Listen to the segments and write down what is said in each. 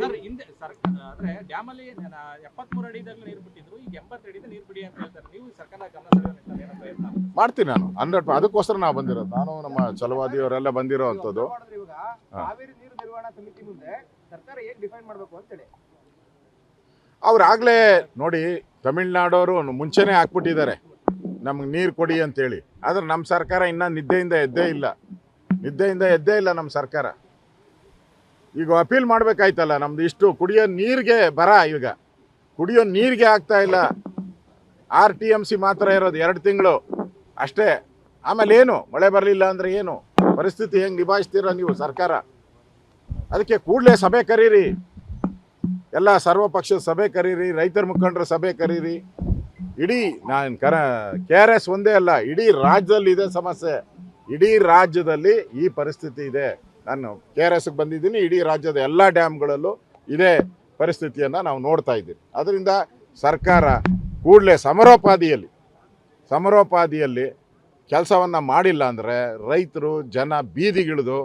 Sir ಹಿಂದೆ ಅಂದ್ರೆ ಡ್ಯಾಮಲ್ಲಿ 73 ಅಡಿದಾಗ ನೀರು ಬಿಟ್ಟಿದ್ರು, ಈಗ 80 ಅಡಿದ ನೀರು ಬಿಡಿ ಅಂತ ಹೇಳ್ತಾರೆ. ನೀವು ಸರ್ಕಾರ ಗಮನ ಪ್ರಯತ್ನ ಮಾಡ್ತೀನಿ ನಾನು 100%. ಅದಕ್ಕೋಸ್ಕರ ನಾವು ಬಂದಿರೋದು, ನಾನು ನಮ್ಮ ಛಲವಾದಿಯವರೆಲ್ಲ ಬಂದಿರೋ ಅಂಥದ್ದು. ಕಾವೇರಿ ನೀರು ನಿರ್ವಹಣಾ ಸಮಿತಿ ಮುಂದೆ ಸರ್ಕಾರ ಹೇಗೆ ಡಿಫೈನ್ ಮಾಡಬೇಕು ಅಂತೇಳಿ ಅವ್ರಾಗಲೇ ನೋಡಿ, ತಮಿಳ್ನಾಡವರು ಮುಂಚೆನೇ ಹಾಕ್ಬಿಟ್ಟಿದ್ದಾರೆ ನಮ್ಗೆ ನೀರು ಕೊಡಿ ಅಂತೇಳಿ. ಆದರೆ ನಮ್ಮ ಸರ್ಕಾರ ಇನ್ನೂ ನಿದ್ದೆಯಿಂದ ಎದ್ದೇ ಇಲ್ಲ ನಮ್ಮ ಸರ್ಕಾರ. ಈಗ ಅಪೀಲ್ ಮಾಡಬೇಕಾಯ್ತಲ್ಲ, ನಮ್ದು ಇಷ್ಟು ಕುಡಿಯೋ ನೀರಿಗೆ ಬರ, ಈಗ ಕುಡಿಯೋ ನೀರಿಗೆ ಆಗ್ತಾ ಇಲ್ಲ. RTMC ಮಾತ್ರ ಇರೋದು 2 ತಿಂಗಳು ಅಷ್ಟೇ. ಆಮೇಲೆ ಏನು ಮಳೆ ಬರಲಿಲ್ಲ ಅಂದರೆ ಏನು ಪರಿಸ್ಥಿತಿ, ಹೆಂಗೆ ನಿಭಾಯಿಸ್ತೀರ ನೀವು ಸರ್ಕಾರ? ಅದಕ್ಕೆ ಕೂಡಲೇ ಸಭೆ ಕರೀರಿ, ಎಲ್ಲ ಸರ್ವಪಕ್ಷದ ಸಭೆ ಕರೀರಿ, ರೈತರ ಮುಖಂಡರ ಸಭೆ ಕರೀರಿ. ಇಡೀ ನಾನು KRS ಒಂದೇ ಅಲ್ಲ, ಇಡೀ ರಾಜ್ಯದಲ್ಲಿ ಇದೆ ಸಮಸ್ಯೆ. ಇಡೀ ರಾಜ್ಯದಲ್ಲಿ ಈ ಪರಿಸ್ಥಿತಿ ಇದೆ. ನಾನು KRSಗೆ ಬಂದಿದ್ದೀನಿ, ಇಡೀ ರಾಜ್ಯದ ಎಲ್ಲ ಡ್ಯಾಮ್ಗಳಲ್ಲೂ ಇದೇ ಪರಿಸ್ಥಿತಿಯನ್ನು ನಾವು ನೋಡ್ತಾ ಇದ್ದೀವಿ. ಅದರಿಂದ ಸರ್ಕಾರ ಕೂಡಲೇ ಸಮರೋಪಾದಿಯಲ್ಲಿ ಕೆಲಸವನ್ನು ಮಾಡಿಲ್ಲ ಅಂದರೆ ರೈತರು ಜನ ಬೀದಿಗಿಳಿದು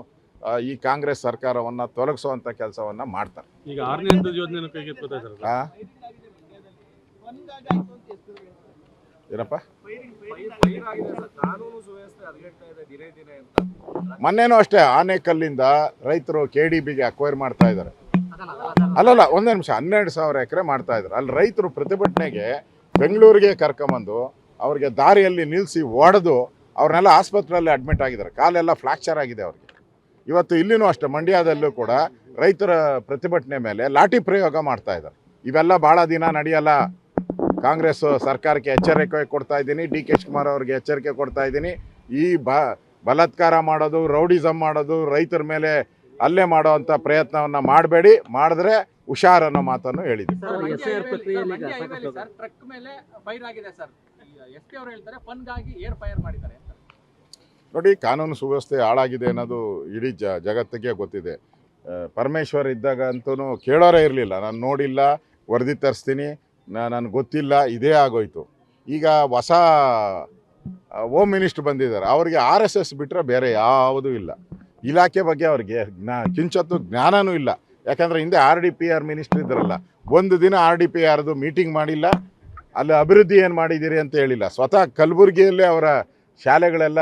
ಈ ಕಾಂಗ್ರೆಸ್ ಸರ್ಕಾರವನ್ನು ತೊಲಗಿಸುವಂಥ ಕೆಲಸವನ್ನು ಮಾಡ್ತಾರೆ. ಈಗ 6ನೇ ಹಂತದ ಯೋಜನೆ ಕೈಗೆ ಏನಪ್ಪ, ಮೊನ್ನೆನೂ ಅಷ್ಟೇ ಆನೇಕಲ್ಲಿಂದ ರೈತರು KDBಗೆ ಅಕ್ವೈರ್ ಮಾಡ್ತಾ ಇದ್ದಾರೆ. ಅಲ್ಲಲ್ಲ, ಒಂದೇ ನಿಮಿಷ, 12,000 ಎಕರೆ ಮಾಡ್ತಾ ಇದ್ದಾರೆ. ಅಲ್ಲಿ ರೈತರು ಪ್ರತಿಭಟನೆಗೆ ಬೆಂಗಳೂರಿಗೆ ಕರ್ಕೊಂಬಂದು ಅವ್ರಿಗೆ ದಾರಿಯಲ್ಲಿ ನಿಲ್ಲಿಸಿ ಹೊಡೆದು ಅವ್ರನ್ನೆಲ್ಲ ಆಸ್ಪತ್ರೆಯಲ್ಲಿ ಅಡ್ಮಿಟ್ ಆಗಿದ್ದಾರೆ. ಕಾಲೆಲ್ಲ ಫ್ರಾಕ್ಚರ್ ಆಗಿದೆ ಅವ್ರಿಗೆ. ಇವತ್ತು ಇಲ್ಲಿನೂ ಅಷ್ಟೇ, ಮಂಡ್ಯದಲ್ಲೂ ಕೂಡ ರೈತರ ಪ್ರತಿಭಟನೆ ಮೇಲೆ ಲಾಠಿ ಪ್ರಯೋಗ ಮಾಡ್ತಾ ಇದ್ದಾರೆ. ಇವೆಲ್ಲ ಭಾಳ ದಿನ ನಡೆಯಲ್ಲ. ಕಾಂಗ್ರೆಸ್ ಸರ್ಕಾರಕ್ಕೆ ಎಚ್ಚರಿಕೆ ಕೊಡ್ತಾ ಇದ್ದೀನಿ, DK ಶಿವಕುಮಾರ್ ಅವ್ರಿಗೆ ಎಚ್ಚರಿಕೆ ಕೊಡ್ತಾ ಇದ್ದೀನಿ. ಈ ಬಲಾತ್ಕಾರ ಮಾಡೋದು, ರೌಡಿಸಮ್ ಮಾಡೋದು, ರೈತರ ಮೇಲೆ ಹಲ್ಲೆ ಮಾಡೋವಂಥ ಪ್ರಯತ್ನವನ್ನು ಮಾಡಬೇಡಿ. ಮಾಡಿದ್ರೆ ಹುಷಾರನ್ನೋ ಮಾತನ್ನು ಹೇಳಿದ್ದೀನಿ. ಟ್ರಕ್ ಮೇಲೆ ಫೈರ್ ಆಗಿದೆ ಸರ್. SP ಅವರು ಹೇಳ್ತಾರೆ ಫನ್ಗಾಗಿ ಏರ್ ಫೈರ್ ಮಾಡಿದ್ದಾರೆ ಅಂತ. ನೋಡಿ, ಕಾನೂನು ಸುವ್ಯವಸ್ಥೆ ಹಾಳಾಗಿದೆ ಅನ್ನೋದು ಇಡೀ ಜಗತ್ತಿಗೆ ಗೊತ್ತಿದೆ. ಪರಮೇಶ್ವರ್ ಇದ್ದಾಗ ಅಂತೂ ಕೇಳೋರೇ ಇರಲಿಲ್ಲ. ನಾನು ನೋಡಿಲ್ಲ, ವರದಿ ತರಿಸ್ತೀನಿ, ನನಗೆ ಗೊತ್ತಿಲ್ಲ, ಇದೇ ಆಗೋಯ್ತು. ಈಗ ಹೊಸ ಹೋಮ್ ಮಿನಿಸ್ಟ್ರ್ ಬಂದಿದ್ದಾರೆ, ಅವ್ರಿಗೆ RSS ಬಿಟ್ಟರೆ ಬೇರೆ ಯಾವುದೂ ಇಲ್ಲ. ಇಲಾಖೆ ಬಗ್ಗೆ ಅವ್ರಿಗೆ ಕಿಂಚತ್ತು ಜ್ಞಾನವೂ ಇಲ್ಲ. ಯಾಕಂದರೆ ಹಿಂದೆ RDPR ಮಿನಿಸ್ಟ್ರ್ ಇದ್ದಾರಲ್ಲ, ಒಂದು ದಿನ RDPRದು ಮೀಟಿಂಗ್ ಮಾಡಿಲ್ಲ, ಅಲ್ಲಿ ಅಭಿವೃದ್ಧಿ ಏನು ಮಾಡಿದ್ದೀರಿ ಅಂತ ಹೇಳಿಲ್ಲ. ಸ್ವತಃ ಕಲಬುರಗಿಯಲ್ಲೇ ಅವರ ಶಾಲೆಗಳೆಲ್ಲ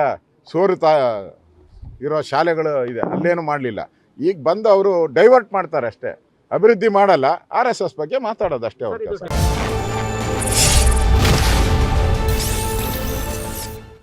ಇರೋ ಶಾಲೆಗಳು ಇದೆ, ಅಲ್ಲೇನು ಮಾಡಲಿಲ್ಲ. ಈಗ ಬಂದು ಅವರು ಡೈವರ್ಟ್ ಮಾಡ್ತಾರೆ ಅಷ್ಟೇ, ಅಭಿವೃದ್ಧಿ ಮಾಡಲ್ಲ. RSS ಬಗ್ಗೆ ಮಾತಾಡೋದು ಅಷ್ಟೇ ಅವ್ರ ಕೆಲಸ.